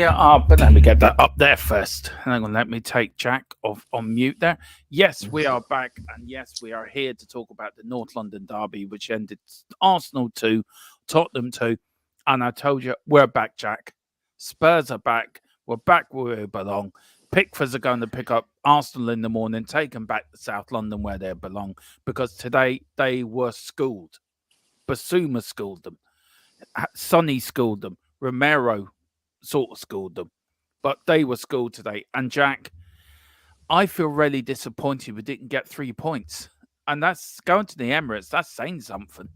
they are, but let me get that up there first. Hang on, let me take Jack off on mute there. Yes, we are back, and yes, we are here to talk about the North London derby, which ended Arsenal 2, Tottenham 2. And I told you, we're back, Jack. Spurs are back. We're back where we belong. Pickfords are going to pick up Arsenal in the morning, take them back to South London where they belong, because today they were schooled. Basuma schooled them. Sonny schooled them. Romero sort of schooled them. But they were schooled today. And Jack, I feel really disappointed we didn't get 3 points. And that's going to the Emirates. That's saying something.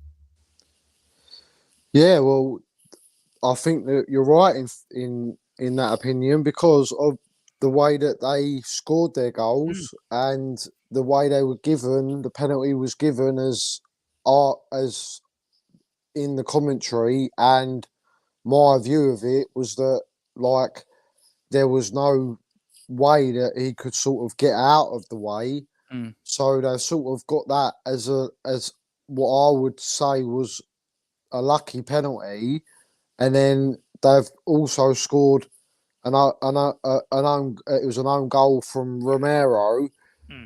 Yeah, well, I think that you're right in that opinion, because of the way that they scored their goals and the way they were given. The penalty was given as in the commentary, and my view of it was that, like, there was no way that he could sort of get out of the way. So they sort of got that as what I would say was a lucky penalty, and then they've also scored it was an own goal from Romero,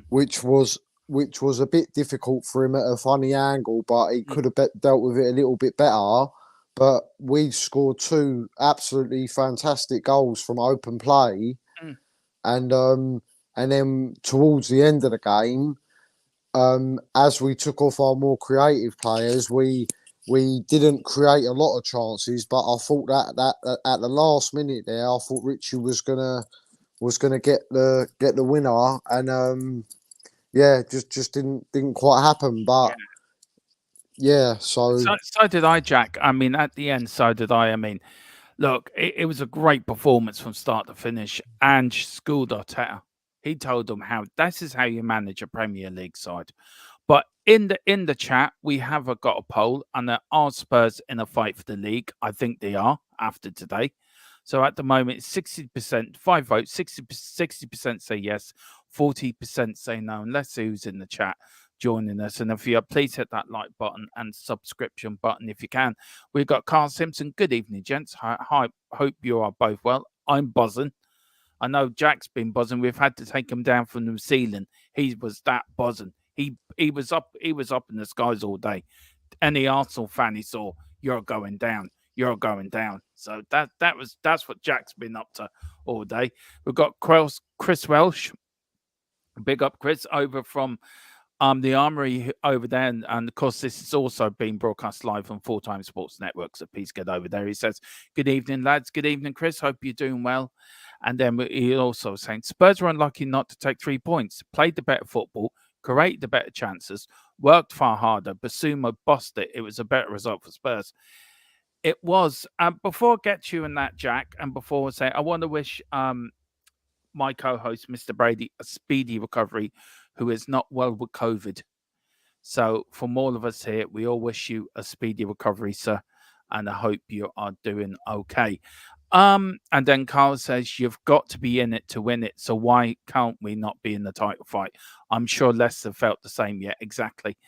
which was a bit difficult for him at a funny angle, but he could have dealt with it a little bit better. But we scored 2 absolutely fantastic goals from open play, and then towards the end of the game, as we took off our more creative players, we didn't create a lot of chances. But I thought that at the last minute there, I thought Richie was gonna get the winner, and just didn't quite happen. But so did I, Jack. I mean, at the end, so did I. I mean, look, it was a great performance from start to finish. Ange schooled Arteta. He told them this is how you manage a Premier League side. But in the chat, we have got a poll, and are Spurs in a fight for the league? I think they are after today. So at the moment, it's 60%, 5 votes, 60% say yes, 40% say no. And let's see who's in the chat joining us. And if you please hit that like button and subscription button if you can. We've got Carl Simpson. Good evening, gents. Hi, hope you are both well. I'm buzzing. I know Jack's been buzzing. We've had to take him down from New Zealand. He was that buzzing. He was up in the skies all day. Any Arsenal fan he saw, you're going down. You're going down. So that's what Jack's been up to all day. We've got Chris Welsh. Big up, Chris, over from the Armory over there. And of course, this is also being broadcast live on Full Time Sports Network. So please get over there. He says, good evening, lads. Good evening, Chris. Hope you're doing well. And then he also saying, Spurs were unlucky not to take 3 points. Played the better football, created the better chances, worked far harder. Basuma bossed it. It was a better result for Spurs. It was. Before I get to you in that, Jack, and before I say, I want to wish my co-host, Mr. Brady, a speedy recovery, who is not well with COVID. So from all of us here, we all wish you a speedy recovery, sir, and I hope you are doing okay. And then Carl says, you've got to be in it to win it. So why can't we not be in the title fight? I'm sure Leicester felt the same. Yeah, exactly.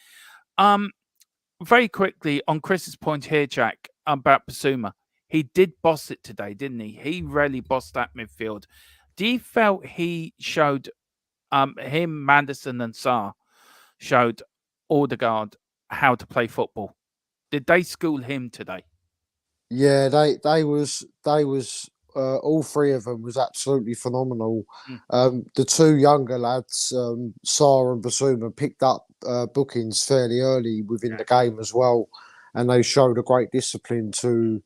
Very quickly on Chris's point here, Jack, about Basuma. He did boss it today, didn't he? He really bossed that midfield. Do you felt he showed him, Manderson and Sarr showed Odegaard how to play football? Did they school him today? Yeah, they was all 3 of them was absolutely phenomenal. The 2 younger lads, Sarr and Basuma, picked up bookings fairly early within the game as well, and they showed a great discipline to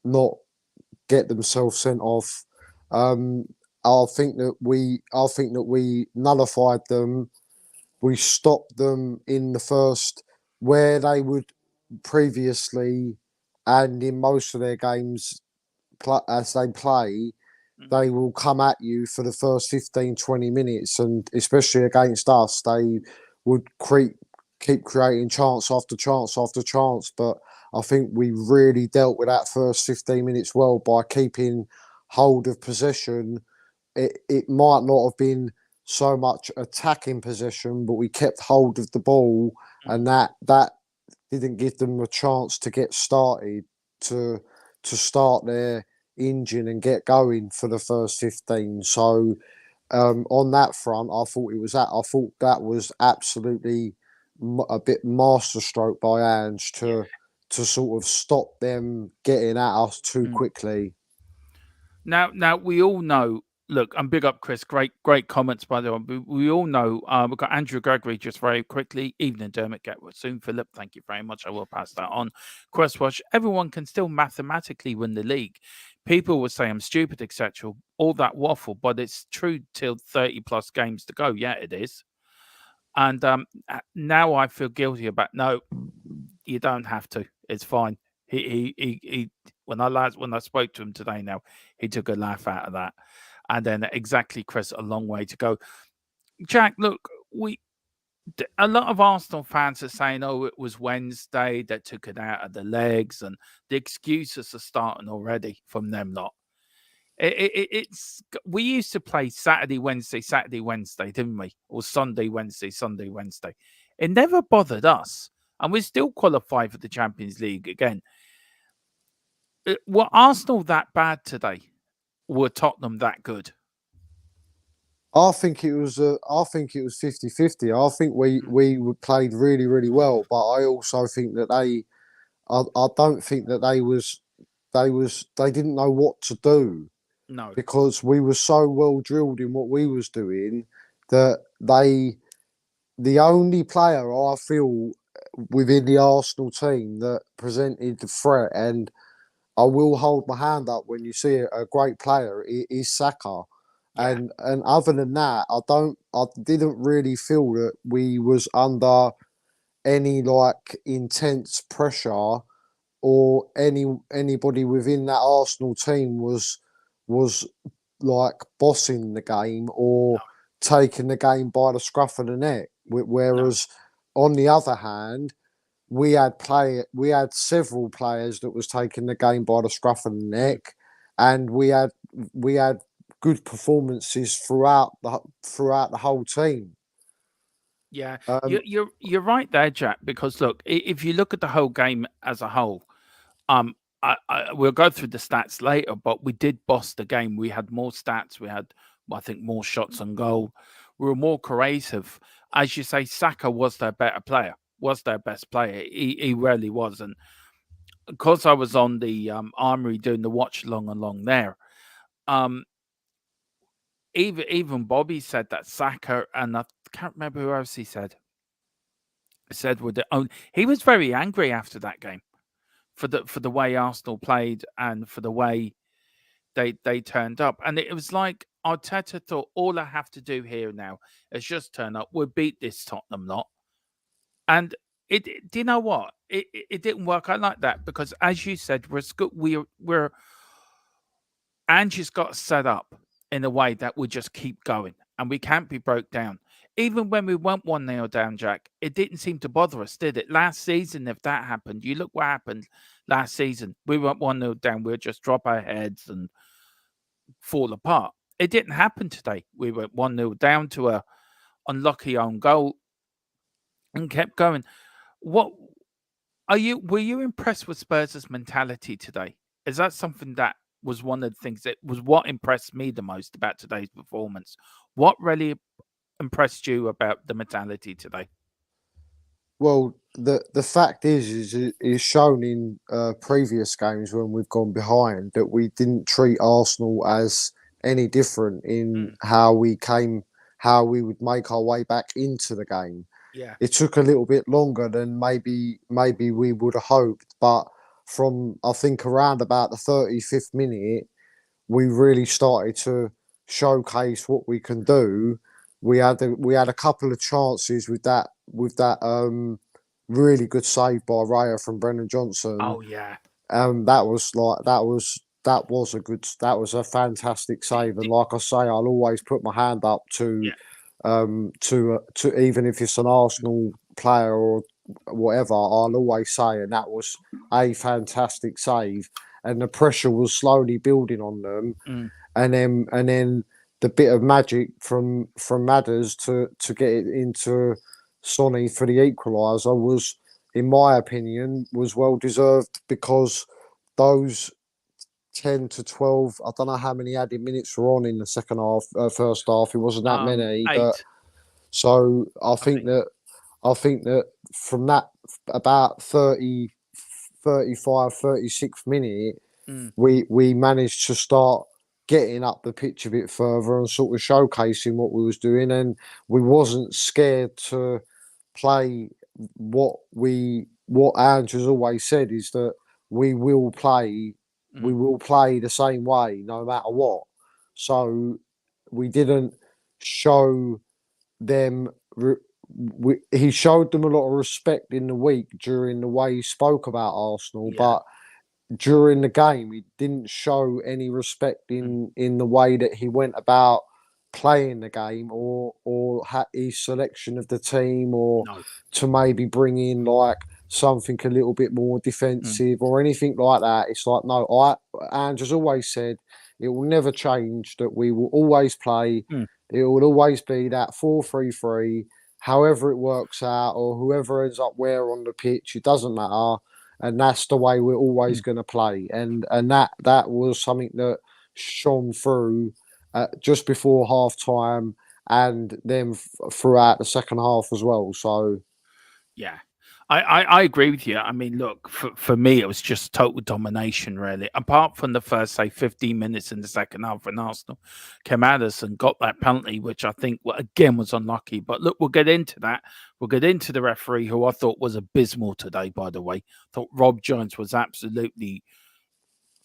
not get themselves sent off. I think that we nullified them. We stopped them in the first, where they would previously, and in most of their games, as they play, they will come at you for the first 15, 20 minutes. And especially against us, they would keep creating chance after chance after chance. But I think we really dealt with that first 15 minutes well by keeping hold of possession. It might not have been so much attacking possession, but we kept hold of the ball, and that didn't give them a chance to get started, to start their engine and get going for the first 15. So on that front, I thought that was absolutely a bit masterstroke by Ange Yeah. to sort of stop them getting at us too Mm. quickly. Now we all know. Look, and big up Chris. Great comments by the way. We all know. We've got Andrew Gregory just very quickly. Evening, Dermot. Get well soon, Philip. Thank you very much. I will pass that on. Questwatch. Everyone can still mathematically win the league. People will say I'm stupid, etc. All that waffle, but it's true till 30 plus games to go. Yeah, it is. And now I feel guilty about. No, you don't have to. It's fine. He when I spoke to him today now, he took a laugh out of that. And then exactly, Chris, a long way to go. Jack, look, a lot of Arsenal fans are saying, "Oh, it was Wednesday that took it out of the legs," and the excuses are starting already from them lot. It's we used to play Saturday, Wednesday, didn't we? Or Sunday, Sunday, Wednesday. It never bothered us, and we still qualify for the Champions League again. Were Arsenal that bad today? Were Tottenham that good? I think it was 50-50. I think Mm. we played really really well, but I also think that I don't think that they didn't know what to do No. because we were so well drilled in what we was doing that the only player I feel within the Arsenal team that presented the threat, and I will hold my hand up when you see a great player, is Saka. Yeah. And other than that, I didn't really feel that we was under any like intense pressure or anybody within that Arsenal team was like bossing the game No. or taking the game by the scruff of the neck. No. Whereas on the other hand, we had several players that was taking the game by the scruff of the Mm. neck, and we had good performances throughout the whole team. Yeah, Um, you're right there, Jack. Because look, if you look at the whole game as a whole, um, we'll go through the stats later, but we did boss the game. We had more stats. We had, I think, more shots on goal. We were more creative. As you say, Saka was their better player. Was their best player. He really was. And because I was on the Armory doing the watch along there, um, even Bobby said that Saka, and I can't remember who else he said with the own. He was very angry after that game for the way Arsenal played and for the way they turned up. And it was like Arteta thought, all I have to do here now is just turn up. We'll beat this Tottenham lot. And do you know what? It didn't work out like that because, as you said, we're Ange's got set up in a way that we just keep going and we can't be broke down. Even when we went 1-0 down, Jack, it didn't seem to bother us, did it? Last season, if that happened, you look what happened last season. We went 1-0 down, we'd just drop our heads and fall apart. It didn't happen today. We went 1-0 down to a unlucky own goal and kept going. What were you impressed with Spurs' mentality today? Is that something that was one of the things that was what impressed me the most about today's performance? What really impressed you about the mentality today? well, the fact is shown in previous games when we've gone behind that we didn't treat Arsenal as any different in Mm, how we would make our way back into the game. yeah. It took a little bit longer than maybe we would have hoped, but from I think around about the 35th minute, we really started to showcase what we can do. We had a couple of chances with that really good save by Raya from Brennan Johnson. Oh yeah. That was a fantastic D- save, and d- like I say, I'll always put my hand up yeah. to even if it's an Arsenal player or whatever, I'll always say, and that was a fantastic save, and the pressure was slowly building on them, Mm, and then the bit of magic from Madders to get it into Sonny for the equaliser in my opinion, was well deserved because those 10 to 12. I don't know how many added minutes were on in the second half, first half. It wasn't that many, but 8, so I I think think. that from that about 30, 35, 36th minute, Mm, we managed to start getting up the pitch a bit further and sort of showcasing what we was doing, and we wasn't scared to play what Ange has always said is that we will play we mm, will play the same way no matter what. So we didn't show them. He showed them a lot of respect in the week during the way he spoke about Arsenal, yeah. but during the game, he didn't show any respect Mm, in the way that he went about playing the game, or his selection of the team, or no. to maybe bring in like something a little bit more Mm, defensive or anything like that. It's like no, Ange has always said it will never change. That we will always play. mm, It will always be that 4-3-3. However it works out, or whoever ends up where on the pitch, it doesn't matter, and that's the way we're always mm. going to play. And that was something that shone through just before half time, and then throughout the second half as well. So Yeah. I agree with you. I mean, look, for me, it was just total domination, really. Apart from the first, say, 15 minutes in the second half when Arsenal came at us and got that penalty, which I think, well, again, was unlucky. But look, we'll get into that. We'll get into the referee, who I thought was abysmal today, by the way. Thought Rob Jones was absolutely,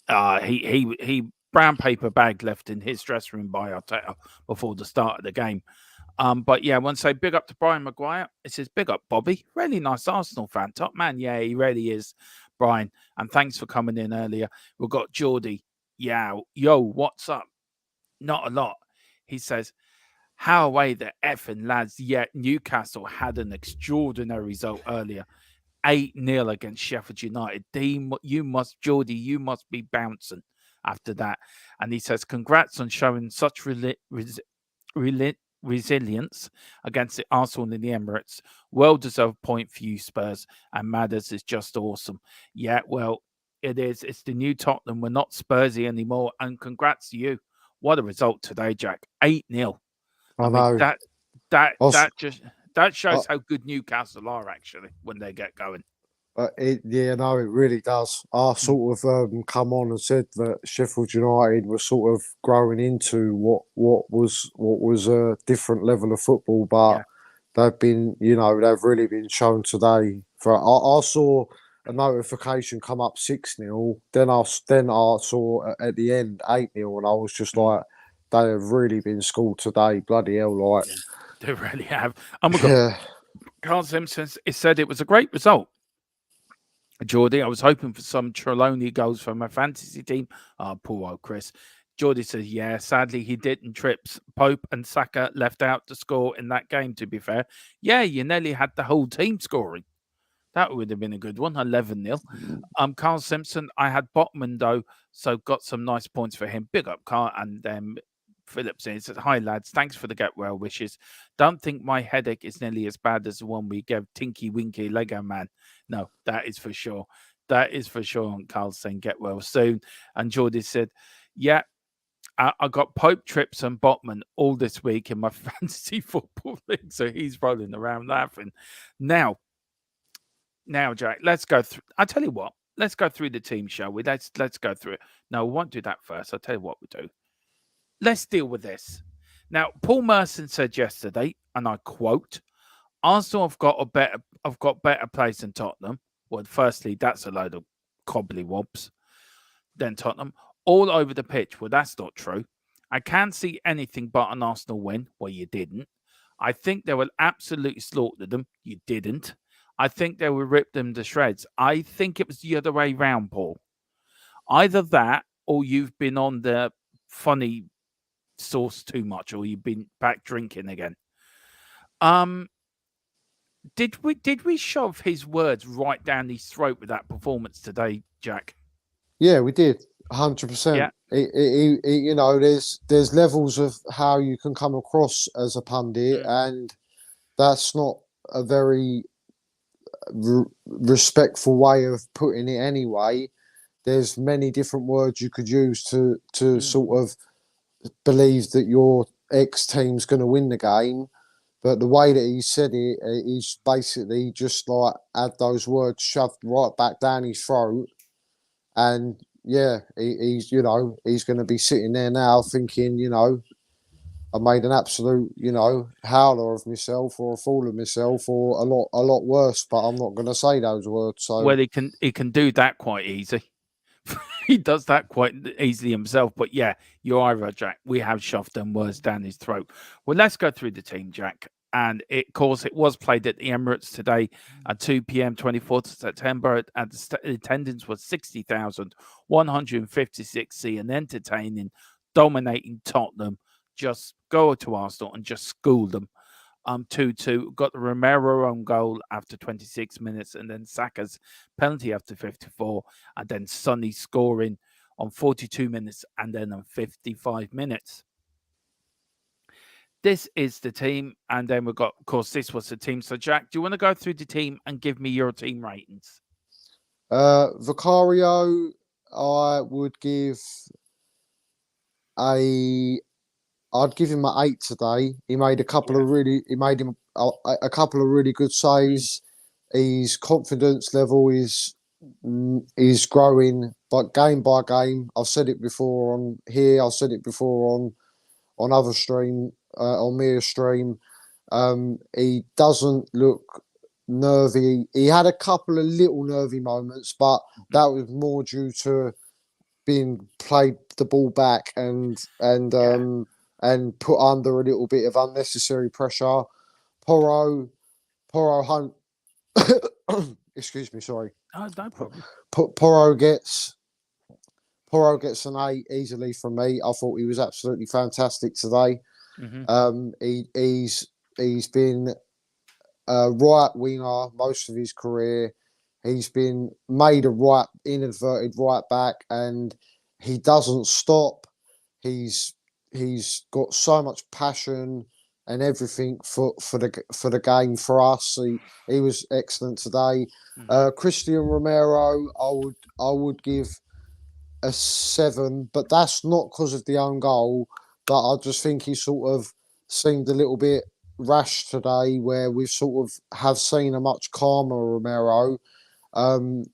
he brown paper bag left in his dressing room by Arteta before the start of the game. But yeah, I want to say big up to Brian Maguire. It says big up Bobby. Really nice Arsenal fan. Top man. Yeah, he really is, Brian. And thanks for coming in earlier. We've got Geordie. Yeah. Yo, what's up? Not a lot. He says, how away the effing lads, yet Newcastle had an extraordinary result earlier. 8-0 against Sheffield United. You must, Geordie, you must be bouncing after that. And he says, congrats on showing such resilience against the Arsenal in the Emirates. Well-deserved point for you, Spurs. And Madders is just awesome. Yeah, well, it is. It's the new Tottenham. We're not Spursy anymore. And congrats to you. What a result today, Jack. 8-0. I I mean, know. that just that I, shows how good Newcastle are actually when they get going. Yeah, no, it really does. I Mm, sort of come on and said that Sheffield United was sort of growing into what was a different level of football, but yeah. they've been, they've really been shown today. I saw a notification come up 6-0, then I saw at the end 8-0, and I was just Mm, like, they have really been schooled today. Bloody hell, like yeah. They really have. And we got yeah. Carl Simpson. It said it was a great result. Geordie, I was hoping for some Trelawney goals from my fantasy team. Oh, poor old Chris. Geordie says, yeah, sadly he didn't. Trips, Pope and Saka left out to score in that game, to be fair. Yeah, you nearly had the whole team scoring. That would have been a good one, 11-0. Carl Simpson, I had Botman, though, so got some nice points for him. Big up, Carl. And Phillips says, hi, lads. Thanks for the get well wishes. Don't think my headache is nearly as bad as the one we gave Tinky Winky Lego Man. No, that is for sure. That is for sure. And Carl saying, get well soon. And Geordie said, yeah, I got Pope, Trips, and Botman all this week in my fantasy football league. So he's rolling around laughing. Now, Jack, let's go through. I tell you what, let's go through the team, shall we? Let's go through it. No, we won't do that first. I'll tell you what we do. Let's deal with this. Now, Paul Merson said yesterday, and I quote, Arsenal have got better players than Tottenham. Well, firstly, that's a load of cobbly-wobs than Tottenham. All over the pitch. Well, that's not true. I can't see anything but an Arsenal win. Well, you didn't. I think they will absolutely slaughter them. You didn't. I think they will rip them to shreds. I think it was the other way round, Paul. Either that or you've been on the funny sauce too much, or you've been back drinking again. Um, did we shove his words right down his throat with that performance today, Jack? Yeah, we did, Yeah. 100%. There's levels of how you can come across as a pundit, Mm, and that's not a very respectful way of putting it. Anyway, there's many different words you could use to sort of believe that your ex team's going to win the game. But the way that he said it, he's basically just like had those words shoved right back down his throat. And yeah, he's he's going to be sitting there now thinking, I made an absolute, howler of myself or a fool of myself or a lot worse. But I'm not going to say those words. So Well, he can do that quite easy. He does that quite easily himself. But yeah, you're right, Jack. We have shoved them words down his throat. Well, let's go through the team, Jack. And of course, it was played at the Emirates today at 2 p.m., 24th of September. And the attendance was 60,156, and entertaining, dominating Tottenham. Just go to Arsenal and just school them. 2-2. Got the Romero own goal after 26 minutes, and then Saka's penalty after 54, and then Sonny scoring on 42 minutes, and then on 55 minutes. This is the team, and then we've got, of course, this was the team. So, Jack, do you want to go through the team and give me your team ratings? Vicario, I would give I'd give him an 8 today. He made a couple of really good saves. His confidence level is growing, but game by game. I've said it before on here. I've said it before on other stream, on Mia's stream. He doesn't look nervy. He had a couple of little nervy moments, but that was more due to being played the ball back and put under a little bit of unnecessary pressure. Porro Hunt. Excuse me, sorry. Oh, no problem. Porro gets an 8 easily from me. I thought he was absolutely fantastic today. He's been a right winger most of his career. He's been made a inadverted right back, and he doesn't stop. He's got so much passion and everything for the game for us. He was excellent today. Christian Romero, I would give a 7, but that's not because of the own goal. But I just think he sort of seemed a little bit rash today, where we've sort of have seen a much calmer Romero.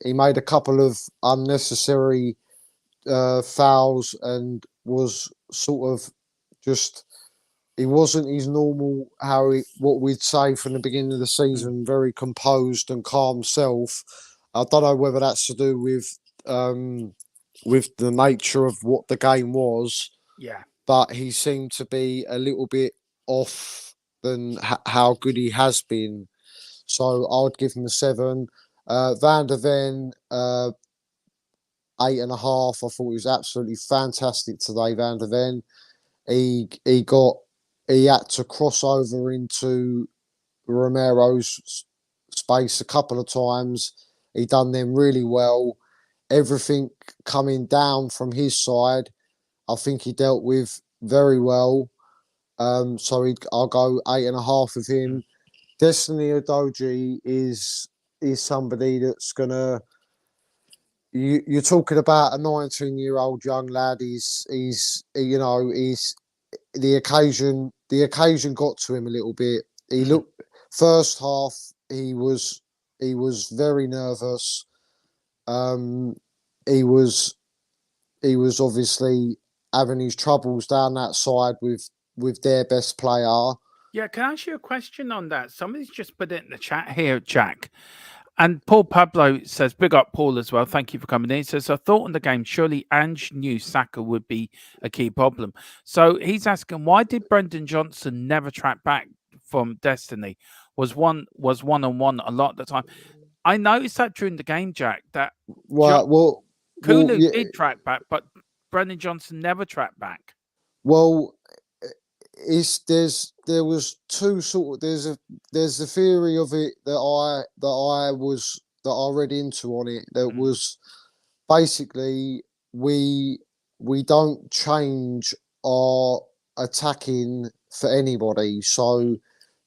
He made a couple of unnecessary fouls and was sort of just, he wasn't his normal, what we'd say from the beginning of the season, very composed and calm self. I don't know whether that's to do with the nature of what the game was. Yeah. But he seemed to be a little bit off than how good he has been. So I would give him a 7. Van der Ven, 8.5. I thought he was absolutely fantastic today, Van der Ven. He had to cross over into Romero's space a couple of times. He done them really well. Everything coming down from his side, I think he dealt with very well. So I'll go 8.5 with him. Destiny Udogie is somebody that's gonna. You're talking about a 19-year-old young lad. He's the occasion got to him a little bit. He looked first half. He was very nervous. He was obviously having his troubles down that side with their best player. Yeah, can I ask you a question on that? Somebody's just put it in the chat here, Jack. And Paul Pablo says, big up Paul as well. Thank you for coming in. He says, I thought in the game, surely Ange knew Saka would be a key problem. So he's asking, why did Brendan Johnson never track back from Destiny? Was one-on-one a lot of the time. I noticed that during the game, Jack, that Kulu did track back, but Brendan Johnson never tracked back. Well, there was two sort of there's the theory of it that I read into on it that was basically we don't change our attacking for anybody, so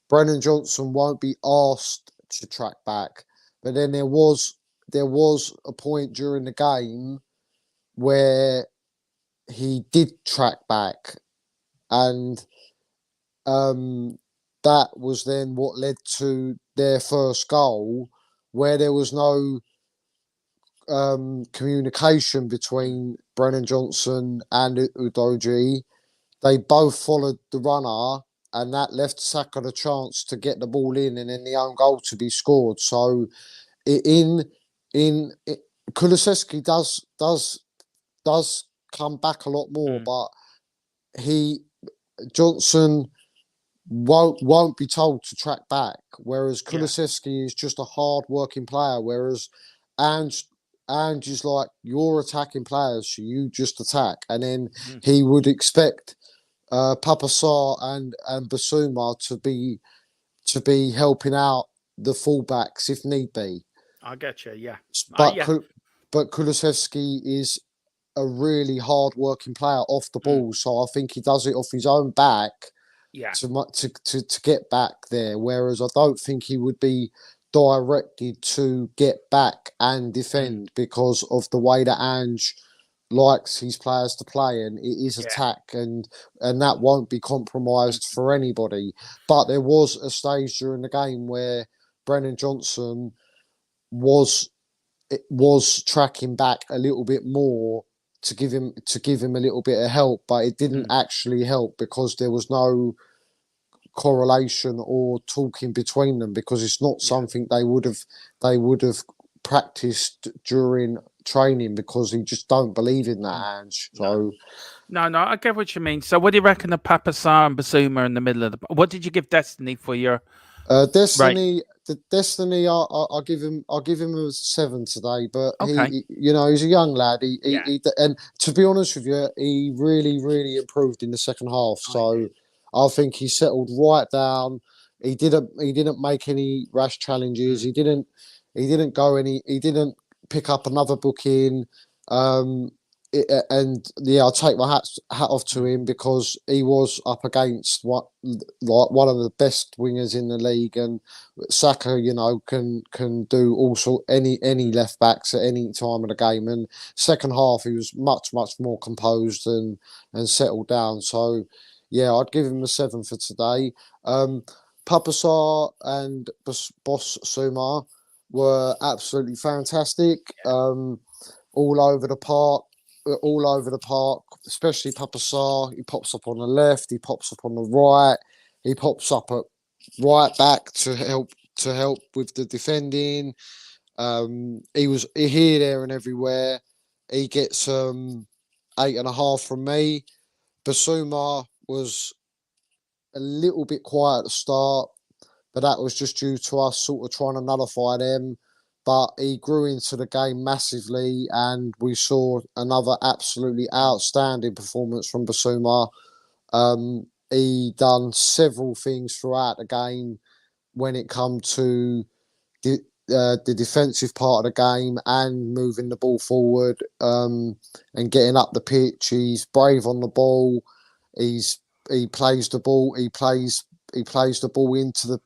Brennan Johnson won't be asked to track back. But then there was a point during the game where he did track back, and that was then what led to their first goal, where there was no communication between Brennan Johnson and Udogie. They both followed the runner, and that left Saka the chance to get the ball in, and then the own goal to be scored. So, in Kulusevski does come back a lot more, but he Johnson won't be told to track back, whereas Kulusevski is just a hard working player, whereas Ange is like, you're attacking players, so you just attack, and then he would expect Papa Sarr and Basuma to be helping out the fullbacks if need be. I get you, yeah. But Kulusevski is a really hard working player off the ball, so I think he does it off his own back. Yeah. To get back there, whereas I don't think he would be directed to get back and defend because of the way that Ange likes his players to play, and it is attack, and that won't be compromised for anybody. But there was a stage during the game where Brennan Johnson was tracking back a little bit more to give him a little bit of help, but it didn't actually help because there was no correlation or talking between them, because it's not something they would have practiced during training, because he just don't believe in that, Ange. So no, I get what you mean. So what do you reckon of Papa Sarr and Basuma in the middle of the? What did you give Destiny for your Destiny? The Destiny, I'll give him a 7 today, but he he's a young lad. He and to be honest with you, he really improved in the second half. So I think he settled right down. He didn't make any rash challenges. He didn't pick up another booking. I'll take my hat off to him, because he was up against one of the best wingers in the league, and Saka, can do also any left backs at any time of the game. And second half, he was much more composed and settled down. So yeah, I'd give him a 7 for today. Papa Sarr and Boss Suma were absolutely fantastic. All over the park, especially Papa Sarr. He pops up on the left, he pops up on the right, he pops up at right back to help with the defending. He was here, there, and everywhere. He gets 8.5 from me. Basuma was a little bit quiet at the start, but that was just due to us sort of trying to nullify them. But he grew into the game massively, and we saw another absolutely outstanding performance from Basuma. He done several things throughout the game when it come to the defensive part of the game and moving the ball forward, and getting up the pitch. He's brave on the ball. He plays the ball. He plays the ball into the.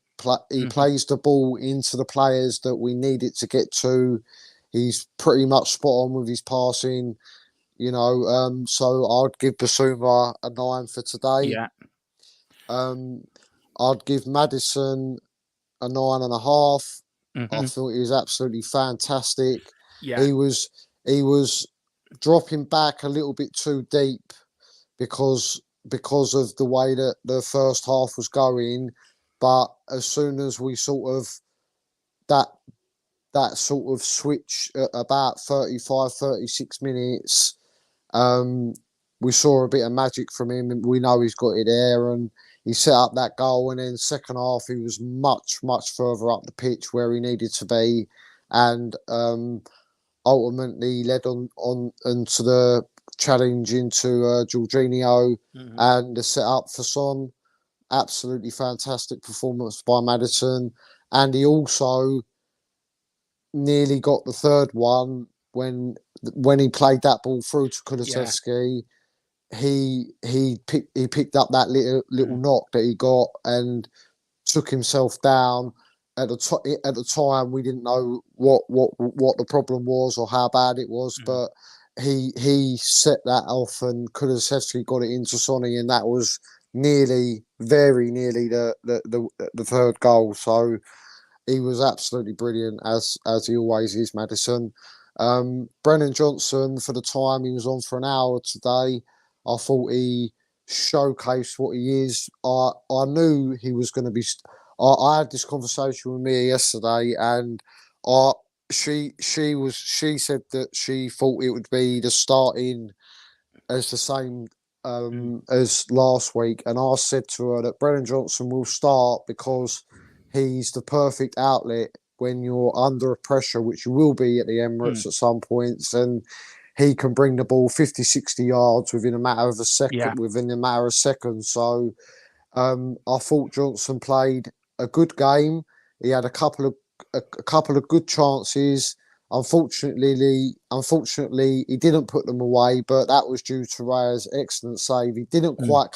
He plays the ball into the players that we need it to get to. He's pretty much spot on with his passing, so I'd give Basuma a 9 for today. Yeah. I'd give Maddison a 9.5. I thought he was absolutely fantastic. Yeah. He was dropping back a little bit too deep because of the way that the first half was going. But as soon as we sort of that sort of switch at about 35, 36 minutes, we saw a bit of magic from him, and we know he's got it there, and he set up that goal. And then second half, he was much further up the pitch where he needed to be, and ultimately led on into the challenge into Jorginho and the set up for Son. Absolutely fantastic performance by Maddison, and he also nearly got the third one when he played that ball through to Kulusevski. He picked up that little knock that he got and took himself down. At the time, we didn't know what the problem was or how bad it was, but he set that off, and Kulusevski got it into Sonny, and that was very nearly the third goal. So he was absolutely brilliant, as he always is, Maddison. Brennan Johnson, for the time he was on for an hour today, I thought he showcased what he is. I knew he was going to be. I had this conversation with Mia yesterday, and I she said that she thought it would be the starting as the same as last week, and I said to her that Brennan Johnson will start because he's the perfect outlet when you're under pressure, which you will be at the Emirates at some points, and he can bring the ball 50, 60 yards within a matter of a second, within a matter of seconds. So I thought Johnson played a good game. He had a couple of good chances. Unfortunately, he didn't put them away, but that was due to Raya's excellent save. He didn't quite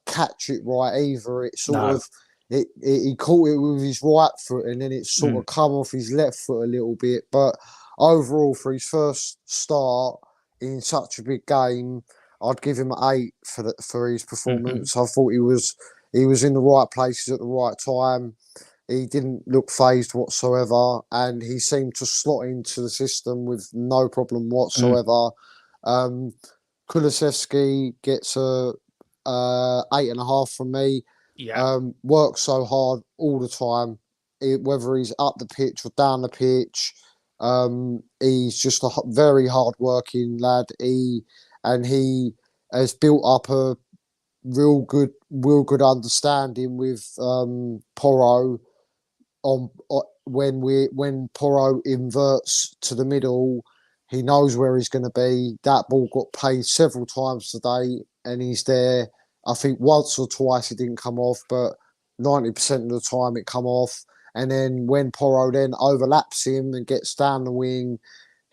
catch it right either. It sort of he caught it with his right foot, and then it sort of come off his left foot a little bit. But overall, for his first start in such a big game, I'd give him an 8 for his performance. I thought he was in the right places at the right time. He didn't look phased whatsoever, and he seemed to slot into the system with no problem whatsoever. Kulusevski gets a 8.5 from me. Works so hard all the time, whether he's up the pitch or down the pitch. He's just a very hard-working lad. He has built up a real good understanding with Porro. When Porro inverts to the middle, he knows where he's going to be. That ball got played several times today, and he's there. I think once or twice it didn't come off, but 90% of the time it come off. And then when Porro then overlaps him and gets down the wing,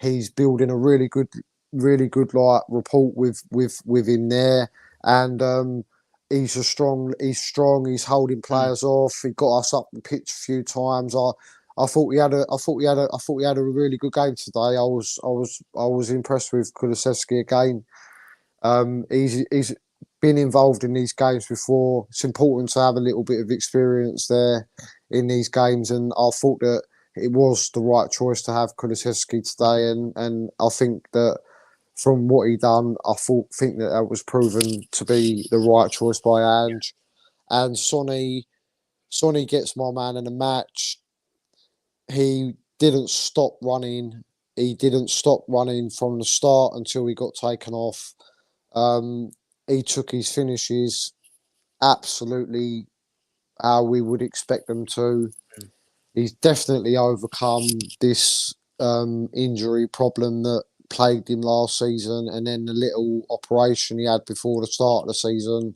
he's building a really good like rapport with him there. And he's strong. He's holding players off. He got us up the pitch a few times. I thought he had a really good game today. I was impressed with Kulusevski again. He's been involved in these games before. It's important to have a little bit of experience there in these games, and I thought that it was the right choice to have Kulusevski today, and I think that from what he done, I think that was proven to be the right choice by Ange. And Sonny gets my man in the match. He didn't stop running. He didn't stop running from the start until he got taken off. He took his finishes absolutely how we would expect them to. He's definitely overcome this injury problem that plagued him last season, and then the little operation he had before the start of the season.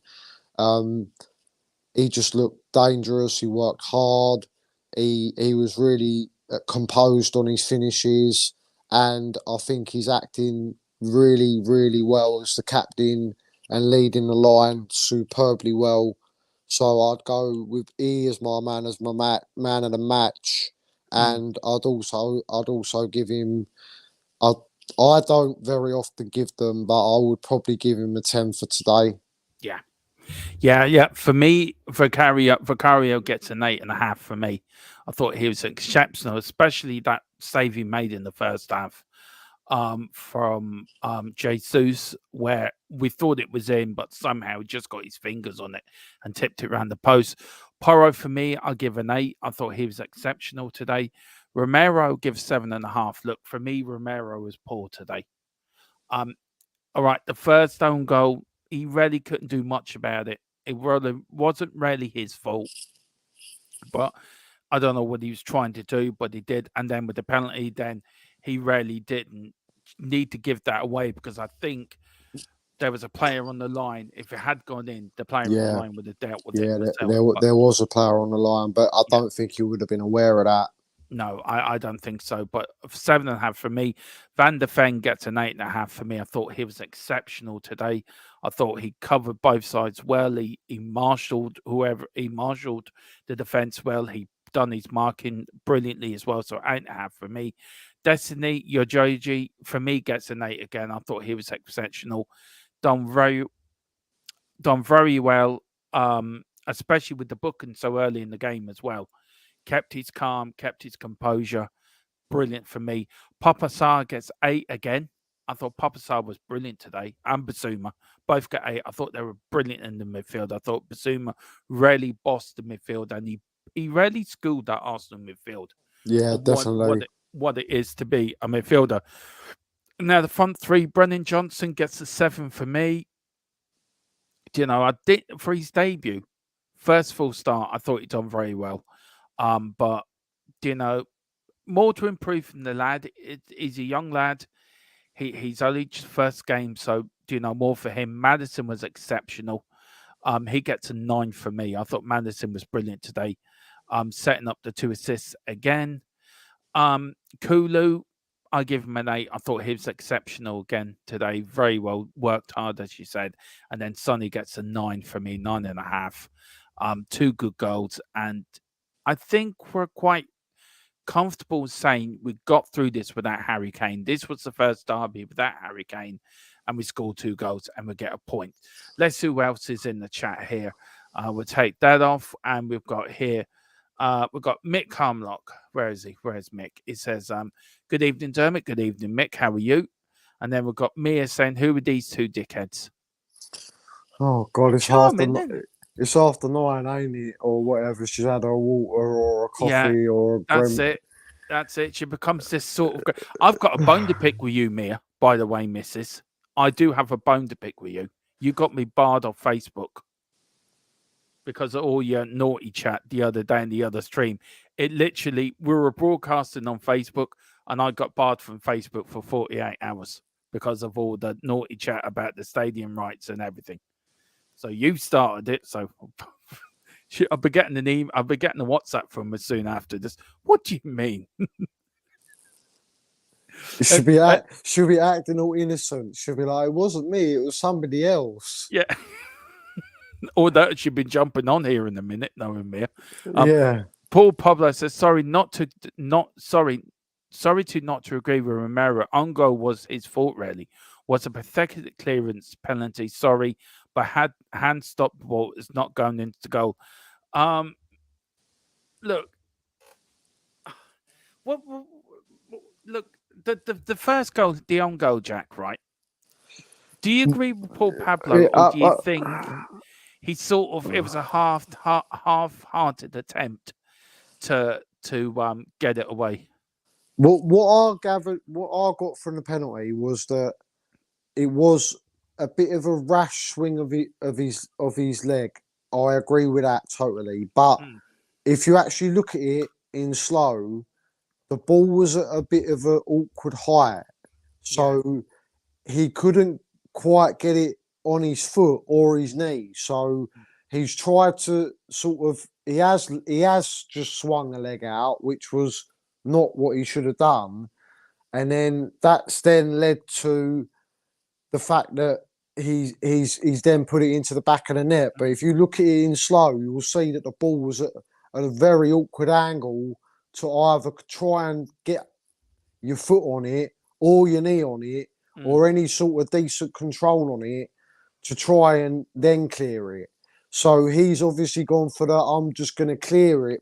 He just looked dangerous. He worked hard. He was really composed on his finishes, and I think he's acting really, really well as the captain and leading the line superbly well. So I'd go with E as my man man of the match, and I'd also give him. I don't very often give them, but I would probably give him a 10 for today. Yeah. For me, Vicario gets an 8.5 for me. I thought he was exceptional, especially that save he made in the first half from Jesus, where we thought it was in, but somehow he just got his fingers on it and tipped it around the post. Porro, for me, I'll give an 8. I thought he was exceptional today. Romero gives 7.5. Look, for me, Romero was poor today. All right, the first own goal, he really couldn't do much about it. It wasn't really his fault, but I don't know what he was trying to do, but he did. And then with the penalty, then he really didn't need to give that away, because I think there was a player on the line. If it had gone in, the player on the line would have dealt with it himself. There was a player on the line, but I don't think he would have been aware of that. No, I don't think so. But 7.5 for me. Van der Ven gets an 8.5 for me. I thought he was exceptional today. I thought he covered both sides well. He marshaled the defense well. He done his marking brilliantly as well. So 8.5 for me. Destiny, your Joji, for me, gets an 8 again. I thought he was exceptional. Done very, done very well, especially with the booking so early in the game as well. Kept his calm, kept his composure. Brilliant for me. Papa Sarr gets 8 again. I thought Papa Sarr was brilliant today, and Basuma both got 8. I thought they were brilliant in the midfield. I thought Basuma really bossed the midfield, and he really schooled that Arsenal midfield Yeah, of definitely. what it is to be a midfielder. Now the front three, Brennan Johnson gets a 7 for me. You know, I did for his debut, first full start. I thought he done very well, but you know, more to improve from the lad. He's a young lad. He's only just first game, so more for him. Madison was exceptional. He gets a 9 for me. I thought Madison was brilliant today. Setting up the 2 assists again. Kulu, I give him an 8. I thought he was exceptional again today. Very well worked hard, as you said. And then Sonny gets a 9 for me, 9.5. 2 good goals, and I think we're quite comfortable saying we got through this without Harry Kane. This was the first derby without Harry Kane, and we scored 2 goals and we get a point. Let's see who else is in the chat here. We'll take that off, and we've got here. We've got Mick Harmlock. Where is he? Where's Mick? He says, "Good evening, Dermot. Good evening, Mick. How are you?" And then we've got Mia saying, "Who are these 2 dickheads?" Oh God, Charming, it's after 9, ain't it, or whatever. She's had a water or a coffee or a that's it. That's it. She becomes this sort of. I've got a bone to pick with you, Mia. By the way, Mrs. I do have a bone to pick with you. You got me barred off Facebook because of all your naughty chat the other day in the other stream. It literally, we were broadcasting on Facebook, and I got barred from Facebook for 48 hours because of all the naughty chat about the stadium rights and everything. So you started it. So I'll be getting an email. I'll be getting a WhatsApp from her soon after this. What do you mean? She'll be acting all innocent. She'll be like, "It wasn't me. It was somebody else." Yeah. Or that she'd be jumping on here in a minute, knowing me. Yeah. Paul Pablo says, sorry to not agree with Romero. On goal was his fault, really. Was a pathetic clearance penalty. Sorry, but had hand stopped the ball is not going into goal. Look, look, the first goal, the on goal, Jack, right? Do you agree with Paul Pablo, or do you think he sort of it was a half-hearted attempt to get it away? What I got from the penalty was that it was a bit of a rash swing of his leg. I agree with that totally. But if you actually look at it in slow, the ball was at a bit of an awkward height, so he couldn't quite get it on his foot or his knee. So he's tried to he has just swung a leg out, which was not what he should have done. And then that's then led to the fact that he's then put it into the back of the net. But if you look at it in slow, you will see that the ball was at a very awkward angle to either try and get your foot on it or your knee on it or any sort of decent control on it to try and then clear it. So he's obviously gone for that. I'm just going to clear it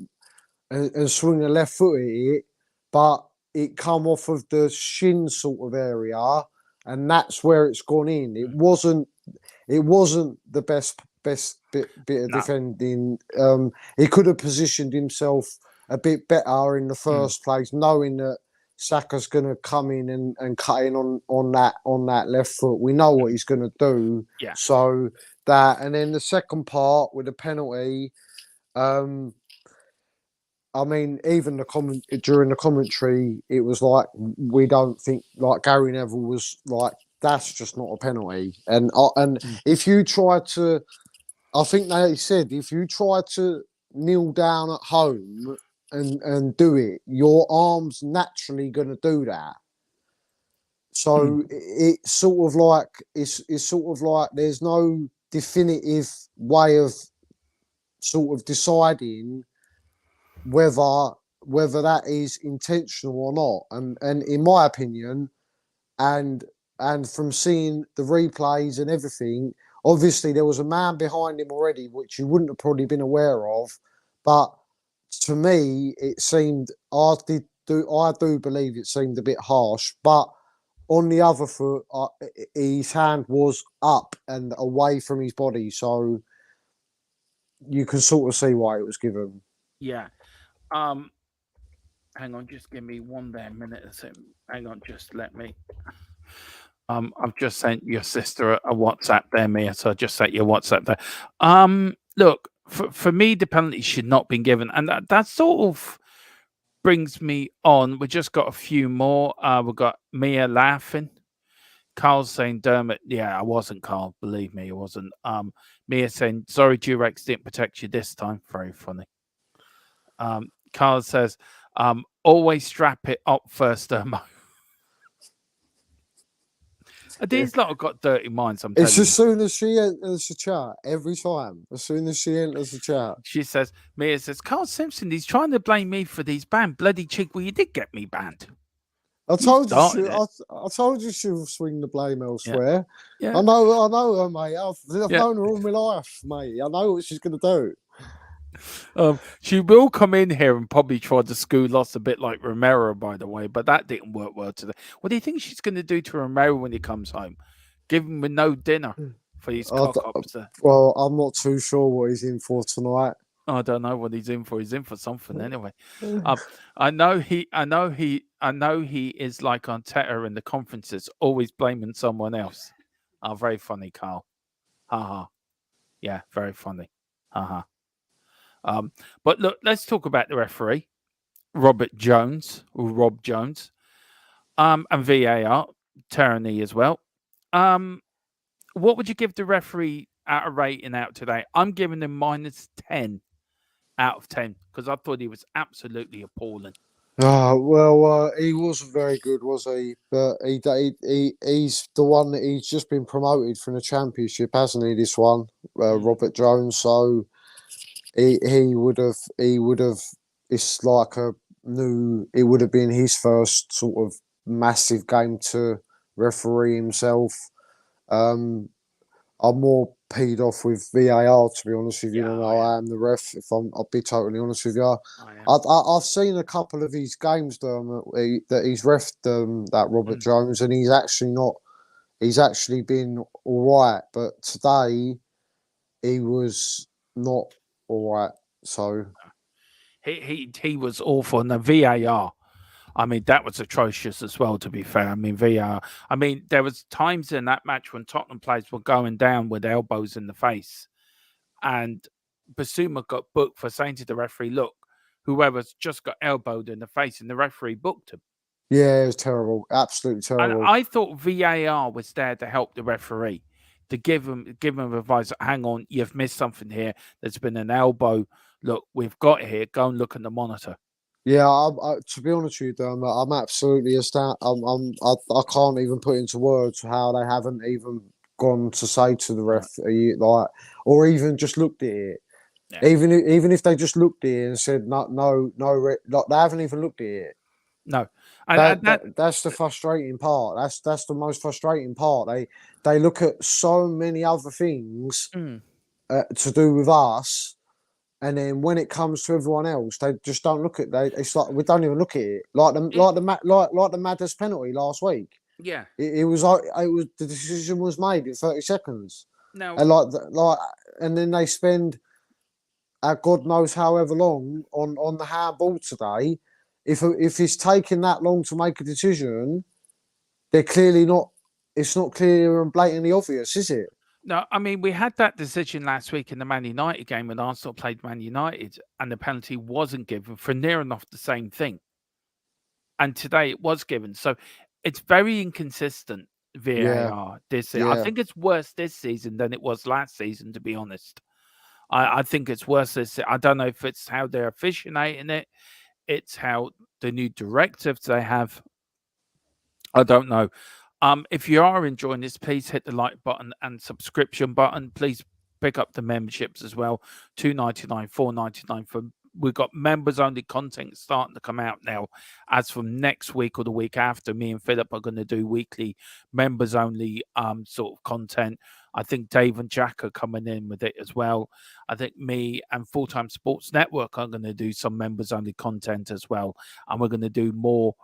and swing a left foot at it, but it come off of the shin sort of area, and that's where it's gone in. It wasn't the best bit of defending. He could have positioned himself a bit better in the first place, knowing that Saka's going to come in and cut in on that left foot. We know what he's going to do. Yeah. So that, and then the second part with the penalty. I mean, even during the commentary, it was like we don't think, like Gary Neville was like, that's just not a penalty. And if you try to, I think they said, if you try to kneel down at home and do it, your arm's naturally going to do that. So it's sort of like there's no definitive way of sort of deciding whether whether that is intentional or not. And in my opinion, and and from seeing the replays and everything, obviously there was a man behind him already, which you wouldn't have probably been aware of. But to me, it seemed I do believe it seemed a bit harsh. But on the other foot, his hand was up and away from his body, so you can sort of see why it was given. Yeah. Um. Hang on, just give me one there minute. Hang on, just let me. I've just sent your sister a WhatsApp there, Mia. So I just sent your WhatsApp there. Look, for me, the penalty should not been given, and that sort of brings me on. We just got a few more. We've got Mia laughing. Carl's saying, Dermot, yeah, I wasn't, Carl. Believe me, it wasn't. Mia saying, sorry, Durex didn't protect you this time. Very funny. Carl says, always strap it up first, Dermot. These lot have got dirty minds, I'm telling It's as you. soon as she enters the chat, every time. As soon as she enters the chat. She says, Mia says, Carl Simpson, he's trying to blame me for these banned. Bloody chick, well, you did get me banned. I You told you started it. I told you she'll swing the blame Yeah. elsewhere. Yeah. I know her, mate. I've Yeah. known her all my life, mate. I know what she's gonna do. She will come in here and probably try to school us a bit like Romero, by the way, but that didn't work well today. What do you think she's going to do to Romero when he comes home? Give him no dinner for his cock ups. Well, I'm not too sure what he's in for tonight. I don't know what he's in for. He's in for something anyway. I know he is like Arteta in the conferences, always blaming someone else. Very funny, Carl. Ha. Yeah, very funny. Ha. But look, let's talk about the referee, Rob Jones, and VAR, tyranny as well. What would you give the referee out a rating out today? I'm giving him -10 out of 10 because I thought he was absolutely appalling. He wasn't very good, was he? But he's the one that he's just been promoted from the championship, hasn't he? This one, Robert Jones. So he would have. It's like a new. It would have been his first sort of massive game to referee himself. I'm more peed off with VAR, to be honest with you, than I am the ref. I'll be totally honest with you. I've seen a couple of his games that he's refed that Robert Jones, and he's actually not. He's actually been all right, but today he was not all right. So he was awful, and the VAR. I mean, that was atrocious as well, to be fair. I mean, VAR. I mean, there was times in that match when Tottenham players were going down with elbows in the face. And Basuma got booked for saying to the referee, look, whoever's just got elbowed in the face, and the referee booked him. Yeah, it was terrible. Absolutely terrible. And I thought VAR was there to help the referee, to give him advice. Hang on, you've missed something here. There's been an elbow. Look, we've got it here. Go and look at the monitor. Yeah, to be honest with you, I'm absolutely astounded. I can't even put into words how they haven't even gone to say to the ref, like, or even just looked at it. Yeah. Even if they just looked at it and said no, like, they haven't even looked at it. No, that's the frustrating part. That's the most frustrating part. They look at so many other things to do with us. And then when it comes to everyone else, they just don't look at it. It's like we don't even look at it. Like the Madders penalty last week. Yeah, it was the decision was made in 30 seconds. No, and and then they spend God knows however long on the handball today. If it's taking that long to make a decision, they're clearly not. It's not clear and blatantly obvious, is it? No, I mean, we had that decision last week in the Man United game when Arsenal played Man United and the penalty wasn't given for near enough the same thing. And today it was given. So it's very inconsistent, VAR, this season. I think it's worse this season than it was last season, to be honest. I think it's worse this. I don't know if it's how they're officiating it. It's how the new directives they have. I don't know. If you are enjoying this, please hit the like button and subscription button. Please pick up the memberships as well. $2.99, $4.99 for we've got members only content starting to come out now. As from next week or the week after, me and Philip are going to do weekly members only sort of content. I think Dave and Jack are coming in with it as well. I think me and Full Time Sports Network are going to do some members only content as well, and we're going to do more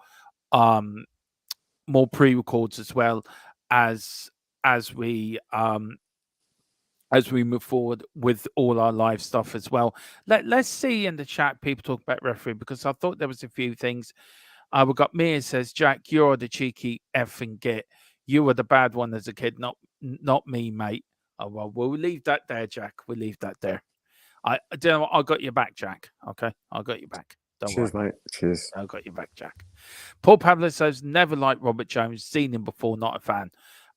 pre-records as well as as we um as we move forward with all our live stuff as well. Let's see in the chat people talk about referee, because I thought there was a few things. We got Mia says, Jack, you're the cheeky effing git. You were the bad one as a kid, not me, mate. Oh well, we'll leave that there, Jack. We'll leave that there. I do you know what? I got your back, Jack. Okay, I got your back. Don't worry. Cheers, mate. Cheers. I got your back, Jack. Paul Pablo says, never liked Robert Jones. Seen him before, not a fan.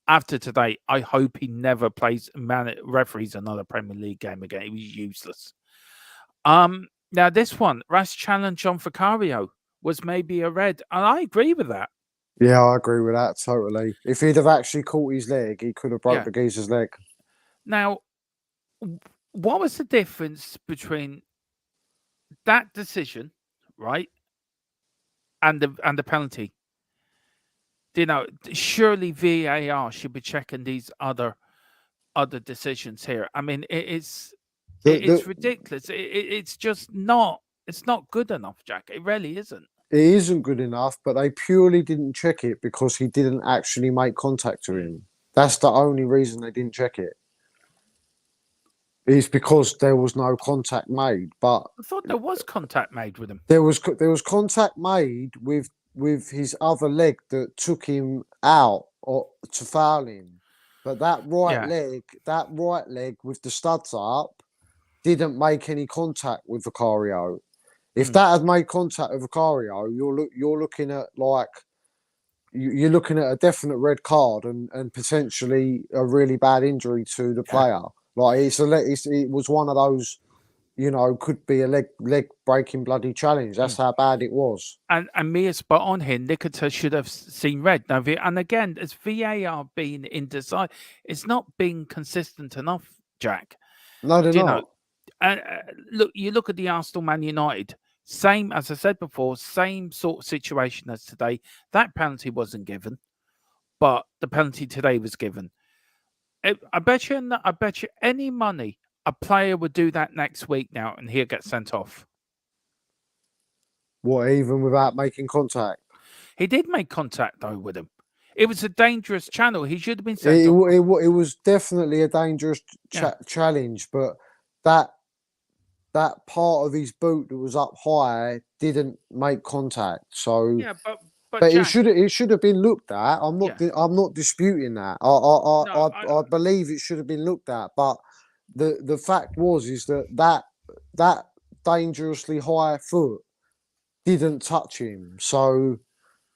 After today, I hope he never referees another Premier League game again. He was useless. Now this one, Rash challenge on Vicario was maybe a red, and I agree with that. Yeah, I agree with that totally. If he'd have actually caught his leg, he could have broke the geezer's leg. Now, what was the difference between that decision, right, and the penalty? You know, surely VAR should be checking these other decisions here. I mean, it's ridiculous. It's just not. It's not good enough, Jack. It really isn't. It isn't good enough, but they purely didn't check it because he didn't actually make contact to him. That's the only reason they didn't check it. It's because there was no contact made. But I thought there was contact made with him. There was contact made with his other leg that took him out or to foul him. But that right leg with the studs up didn't make any contact with Vicario. If that had made contact with Vicario, you're looking at you're looking at a definite red card and potentially a really bad injury to the player. Like it was one of those, you know, could be a leg breaking bloody challenge. That's how bad it was. And Mia spot on here. Nikita should have seen red. Now, and again, as VAR being indecisive, it's not being consistent enough, Jack. No, they're not. Look, you look at the Arsenal Man United. Same, as I said before, same sort of situation as today. That penalty wasn't given, but the penalty today was given. I bet you any money a player would do that next week now, and he'll get sent off. What, even without making contact? He did make contact though with him. It was a dangerous channel. He should have been sent off. It was definitely a dangerous challenge, but that part of his boot that was up high didn't make contact. So yeah, but Jack, it should have been looked at. I'm not disputing that. I believe it should have been looked at. But the fact is that dangerously high foot didn't touch him. So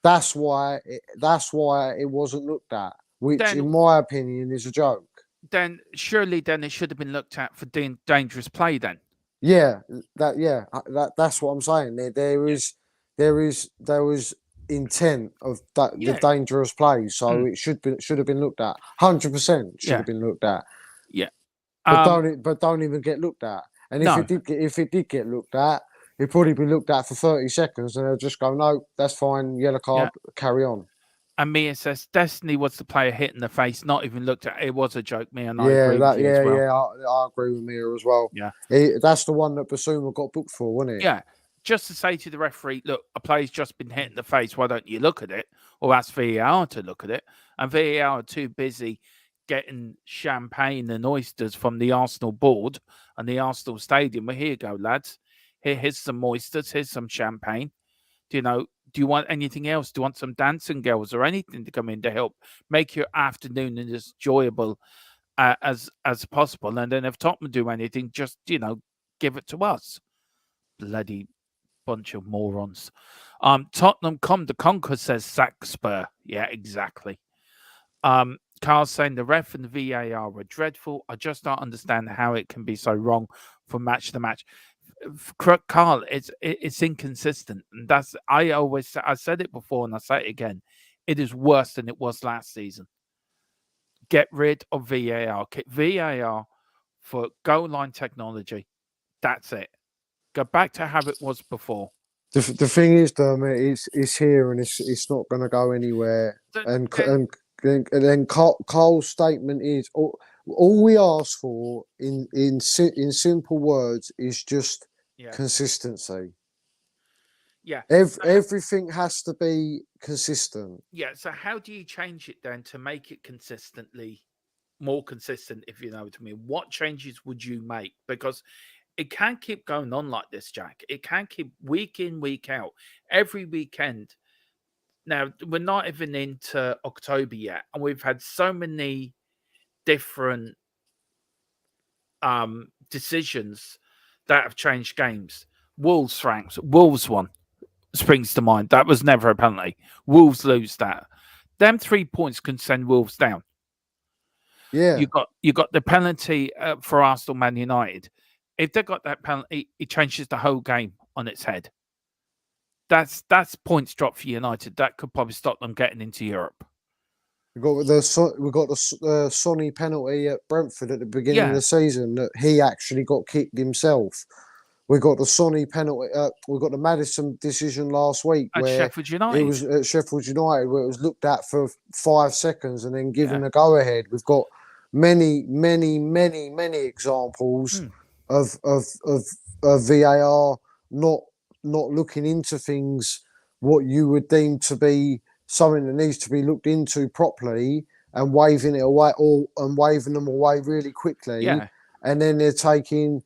that's why it wasn't looked at, which in my opinion is a joke. Then surely it should have been looked at for dangerous play then. Yeah, that's what I'm saying. There was intent of the dangerous play, so it should have been looked at. 100% should have been looked at. Yeah, but don't even get looked at. And if it did get looked at, it'd probably be looked at for 30 seconds, and they'll just go, no, that's fine, yellow card, carry on. And Mia says Destiny was the player hit in the face, not even looked at. It was a joke, Mia, and I agree with you as well. I agree with Mia as well. Yeah, that's the one that Basuma got booked for, wasn't it? Yeah, just to say to the referee, look, a player's just been hit in the face. Why don't you look at it, or ask VAR to look at it? And VAR are too busy getting champagne and oysters from the Arsenal board and the Arsenal stadium. Well, here you go, lads. Here's some oysters. Here's some champagne. Do you want anything else? Do you want some dancing girls or anything to come in to help make your afternoon as enjoyable as possible? And then if Tottenham do anything, just, give it to us. Bloody bunch of morons. Tottenham come to conquer, says sack Spur. Yeah, exactly. Carl's saying the ref and the VAR were dreadful. I just don't understand how it can be so wrong from match to match. Carl, it's inconsistent, and that's I said it before and I say it again. It is worse than it was last season. Get rid of VAR. VAR for goal line technology. That's it. Go back to how it was before. The thing is, Dermot, it's here and it's not going to go anywhere. And then Cole's statement is all we ask for in simple words is just consistency. Yeah. Everything has to be consistent. Yeah. So how do you change it then to make it consistently more consistent, if you know what I mean? What changes would you make? Because it can't keep going on like this, Jack. It can't keep week in, week out, every weekend. Now, we're not even into October yet, and we've had so many different decisions that have changed games. Wolves, Franks, Wolves won springs to mind. That was never a penalty. Wolves lose that. Them 3 points can send Wolves down. Yeah. You got the penalty for Arsenal Man United. If they got that penalty, it changes the whole game on its head. That's points drop for United. That could probably stop them getting into Europe. We got the Sonny penalty at Brentford at the beginning of the season that he actually got kicked himself. We got the Sonny penalty. We got the Maddison decision last week At where Sheffield United. It was at Sheffield United where it was looked at for 5 seconds and then given a go ahead. We've got many examples of VAR not looking into things what you would deem to be something that needs to be looked into properly and waving it away and waving them away really quickly. Yeah. And then they're taking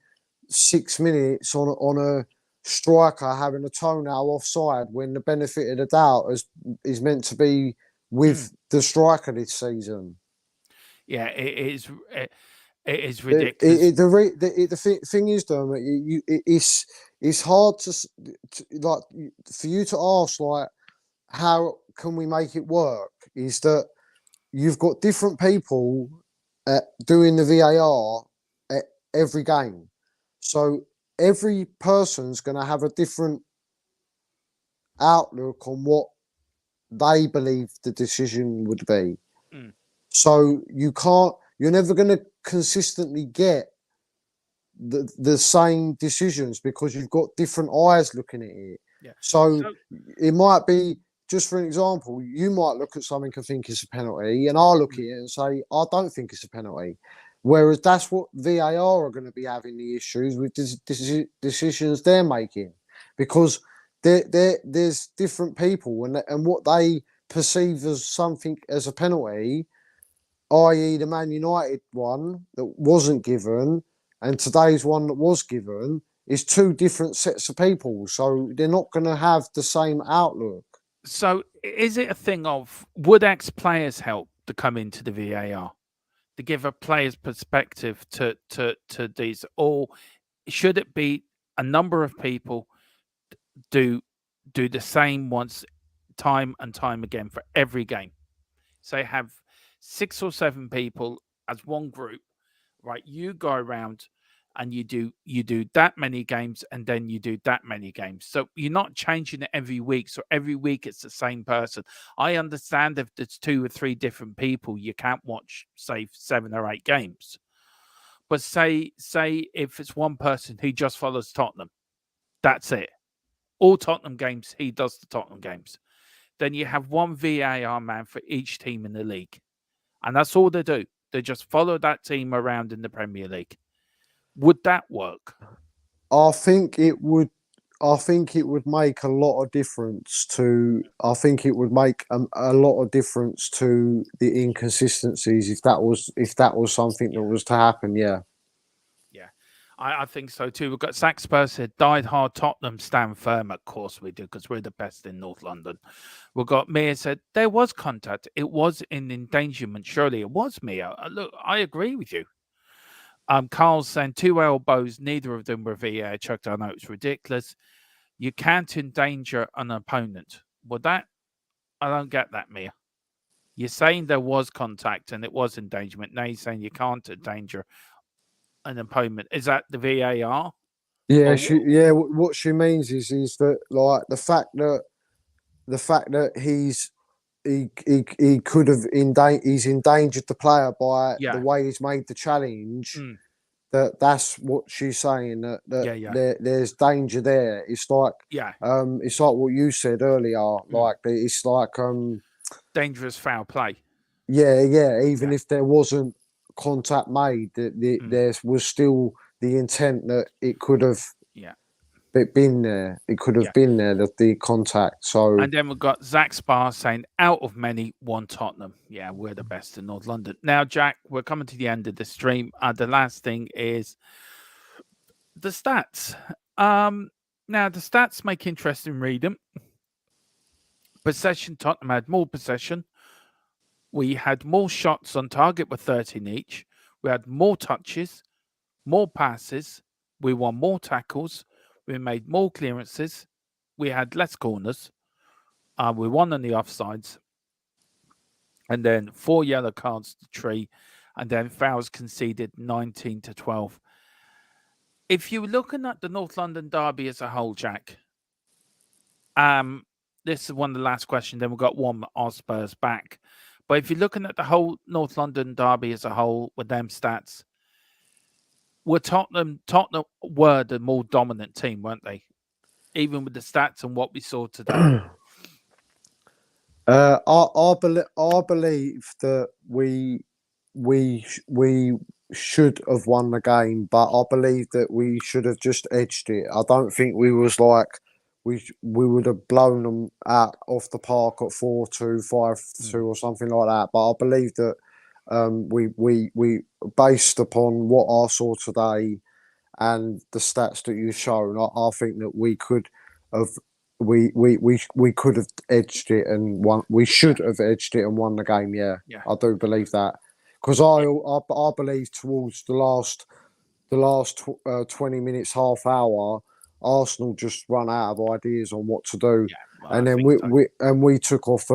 6 minutes on a striker having a toenail offside when the benefit of the doubt is meant to be with the striker this season. Yeah, it is ridiculous. The thing is, Dermot, it's hard to like for you to ask like how can we make it work? Is that you've got different people doing the VAR at every game, so every person's going to have a different outlook on what they believe the decision would be. So you're never going to consistently get the same decisions because you've got different eyes looking at it. Yeah. So it might be, just for an example, you might look at something and think it's a penalty, and I'll look at it and say, I don't think it's a penalty. Whereas that's what VAR are going to be having the issues with decisions they're making, because there's different people and what they perceive as something as a penalty, i.e. the Man United one that wasn't given and today's one that was given, is two different sets of people. So they're not going to have the same outlook. So is it a thing of, would ex-players help to come into the VAR? To give a player's perspective to these, or should it be a number of people do the same once, time and time again for every game? Say have 6 or 7 people as one group, right? You go around and you do that many games, and then you do that many games. So you're not changing it every week. So every week it's the same person. I understand if there's 2 or 3 different people, you can't watch, say, 7 or 8 games. But say if it's one person who just follows Tottenham, that's it. All Tottenham games, he does the Tottenham games. Then you have one VAR man for each team in the league. And that's all they do. They just follow that team around in the Premier League. Would that work? I think it would. I think it would make a lot of difference to. I think it would make a lot of difference to the inconsistencies if that was something that was to happen. Yeah. Yeah, I think so too. We've got Zach Spurs said, died hard Tottenham, stand firm. Of course we do, because we're the best in North London. We've got Mia said, there was contact. It was in endangerment. Surely it was, Mia. Look, I agree with you. Carl's saying 2 elbows, neither of them were VAR chucked. I know it's ridiculous. You can't endanger an opponent. Well, that, I don't get that, Mia. You're saying there was contact and it was endangerment. Now you're saying you can't endanger an opponent. Is that the VAR? Yeah, what she means is that like the fact that he could have he's endangered the player by the way he's made the challenge. that's what she's saying, that Yeah. there's danger there. It's like Yeah. what you said earlier, like it's like Dangerous foul play. yeah, even Yeah. if there wasn't contact made, there was still the intent that it could have Yeah. been there. It could have Yeah. been there, the contact. So And then we've got Zach Spar saying, out of many, one Tottenham. Yeah, we're the best in North London. Now, Jack, we're coming to the end of the stream. The last thing is the stats. Now, the stats make interesting reading. Possession, Tottenham had more possession. We had more shots on target with 13 each. We had more touches, more passes. We won more tackles. We made more clearances. We had less corners. We won on the offsides. And then 4 yellow cards to Tree. And then fouls conceded 19 to 12. If you're looking at the North London derby as a whole, Jack, this is one of the last questions. Then we've got one on Spurs back. But if you're looking at the whole North London derby as a whole with them stats, Tottenham were the more dominant team, weren't they? Even with the stats and what we saw today. I believe that we should have won the game, but I believe that we should have just edged it. I don't think we was like we would have blown them out off the park at 4-2, 5-2 or something like that. But I believe that we based upon what I saw today and the stats that you've shown, I think that we could have we could have edged it and won. We should have edged it and won the game. Yeah, I do believe that, because I believe towards the last 20 minutes, half hour, Arsenal just run out of ideas on what to do. And then we took off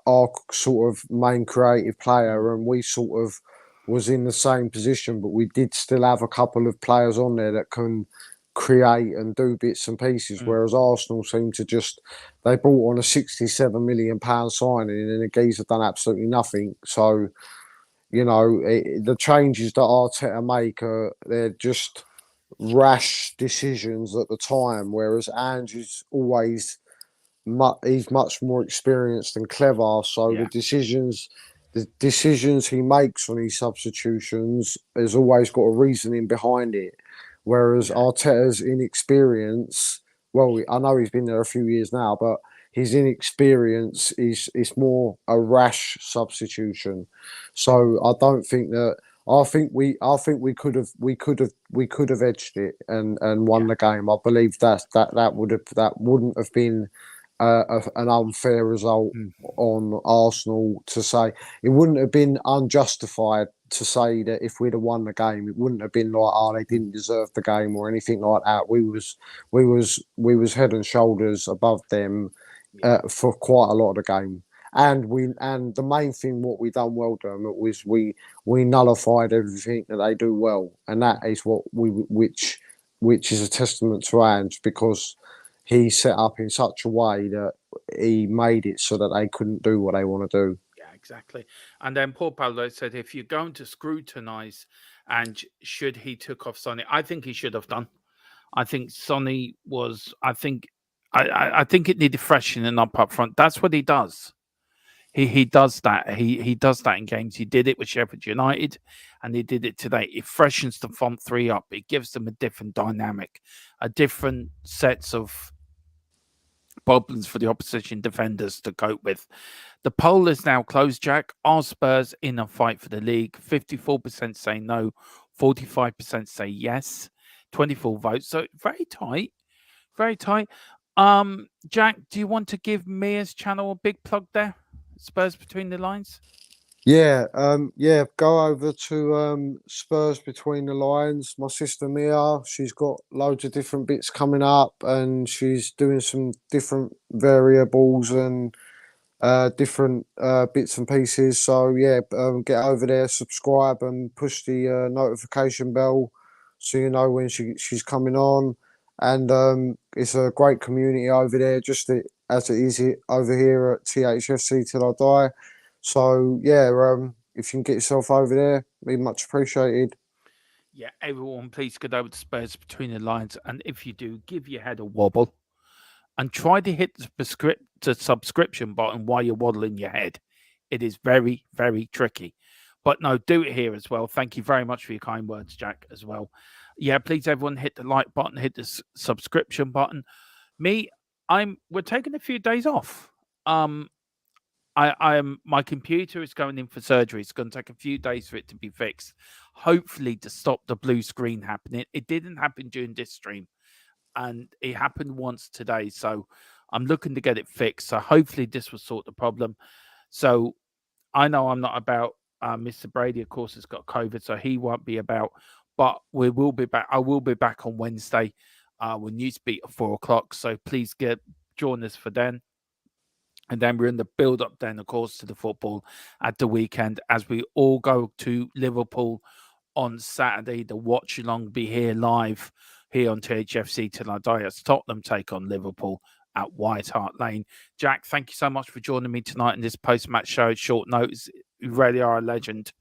our sort of main creative player, and we sort of was in the same position, but we did still have a couple of players on there that can create and do bits and pieces. Whereas Arsenal seem to they brought on a £67 million signing, and the geezer done absolutely nothing. So, you know, the changes that Arteta make they're just rash decisions at the time. Whereas Ange is always he's much more experienced and clever. So the decisions he makes on his substitutions has always got a reasoning behind it. Whereas Arteta's inexperience, well, I know he's been there a few years now, but his inexperience is more a rash substitution. So I don't think that. I think we could have edged it and won the game. I believe that wouldn't have been an unfair result on Arsenal to say. It wouldn't have been unjustified to say that if we'd have won the game, it wouldn't have been like, oh, they didn't deserve the game or anything like that. We was head and shoulders above them for quite a lot of the game. And the main thing what we done well, Dermot, was we nullified everything that they do well, and that is which is a testament to Ange, because he set up in such a way that he made it so that they couldn't do what they want to do. Yeah, exactly. And then Paul Pablo said, if you're going to scrutinise and should he took off Sonny, I think he should have done. I think Sonny was, I think it needed freshening up front. That's what he does. He does that. He does that in games. He did it with Sheffield United, and he did it today. It freshens the front three up. It gives them a different dynamic, a different sets of problems for the opposition defenders to cope with. The poll is now closed, Jack. Are Spurs in a fight for the league? 54% say no, 45% say yes, 24 votes. So very tight, very tight. Jack, do you want to give Mia's channel a big plug there? Spurs Between the Lines? Yeah, go over to Spurs Between the Lines. My sister Mia, she's got loads of different bits coming up, and she's doing some different variables and different bits and pieces. So yeah, get over there, subscribe, and push the notification bell so you know when she's coming on. And it's a great community over there, just as it is over here at THFC Till I Die. So yeah, if you can get yourself over there, be much appreciated. Yeah, everyone, please get over to Spurs Between the Lines. And if you do, give your head a wobble and try to hit the subscription button while you're waddling your head. It is very, very tricky. But no, do it here as well. Thank you very much for your kind words, Jack, as well. Yeah, please, everyone, hit the like button, hit the subscription button. We're taking a few days off. My computer is going in for surgery. It's going to take a few days for it to be fixed, hopefully to stop the blue screen happening. It didn't happen during this stream, and it happened once today. So I'm looking to get it fixed. So hopefully this will sort the problem. So I know I'm not about. Mr. Brady, of course, has got COVID, so he won't be about. But we will be back. I will be back on Wednesday with Newsbeat at 4:00. So please join us for then. And then we're in the build-up then, of course, to the football at the weekend as we all go to Liverpool on Saturday. The watch-along will be here live here on Thfc till I die as Tottenham take on Liverpool at White Hart Lane. Jack, thank you so much for joining me tonight in this post-match show. Short notice, you really are a legend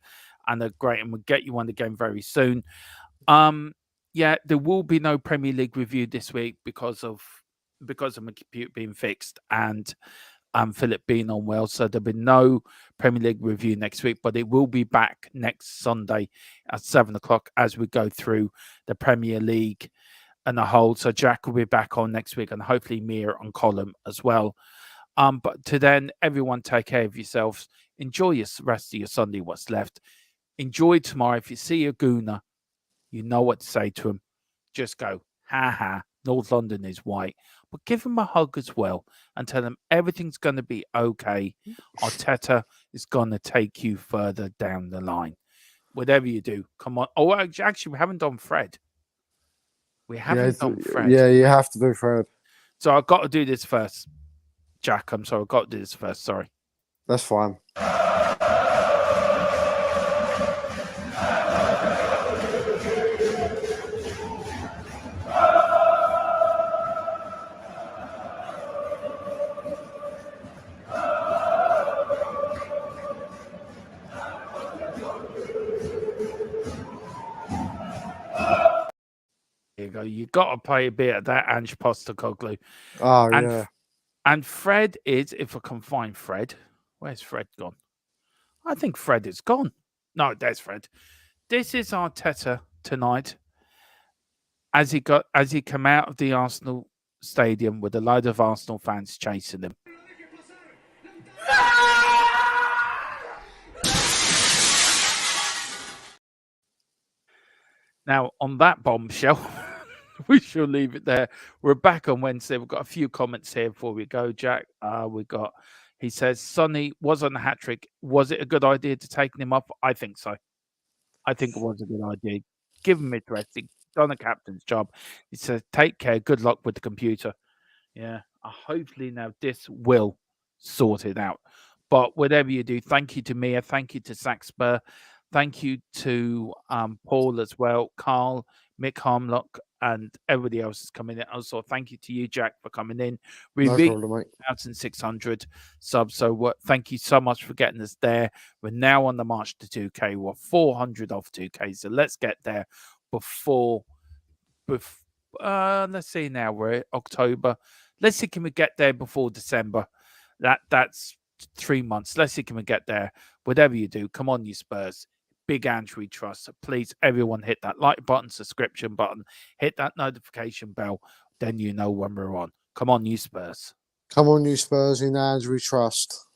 and a great, and we'll get you on the game very soon. Yeah, there will be no Premier League review this week because of my computer being fixed and Philip being unwell. So there'll be no Premier League review next week, but it will be back next Sunday at 7:00 as we go through the Premier League and the whole. So Jack will be back on next week and hopefully Mia on column as well. But to then, everyone take care of yourselves. Enjoy your rest of your Sunday, what's left. Enjoy tomorrow. If you see a gooner, you know what to say to him. Just go, ha ha, North London is white. But give him a hug as well and tell him everything's going to be okay. Arteta is going to take you further down the line. Whatever you do, come on. Oh, actually, we haven't done Fred. We haven't done Fred. Yeah, you have to do Fred. So I've got to do this first. Jack, I'm sorry. I've got to do this first. Sorry. That's fine. There you go. You got to play a bit of that Ange Postecoglou. Oh, yeah. And Fred is, if I can find Fred, where's Fred gone? I think Fred is gone. No, there's Fred. This is Arteta tonight as he come out of the Arsenal stadium with a load of Arsenal fans chasing him. Now, on that bombshell, we shall leave it there. We're back on Wednesday. We've got a few comments here before we go, Jack. He says, Sonny was on the hat-trick. Was it a good idea to take him up? I think so. I think it was a good idea. Give him his rest. He's done a captain's job. He says, take care. Good luck with the computer. Yeah. Hopefully now this will sort it out. But whatever you do, thank you to Mia. Thank you to Saxper. Thank you to Paul as well, Carl, Mick Harmlock, and everybody else is coming in. Also, thank you to you, Jack, for coming in. We reached 1,600 subs, so thank you so much for getting us there. We're now on the march to 2K. We're 400 off 2K, so let's get there before let's see now, we're in October. Let's see, can we get there before December? That's 3 months. Let's see, can we get there? Whatever you do, come on, you Spurs. Big Ange we trust. So please, everyone, hit that like button, subscription button, hit that notification bell. Then you know when we're on. Come on, you Spurs. Come on, you Spurs. In Ange we trust.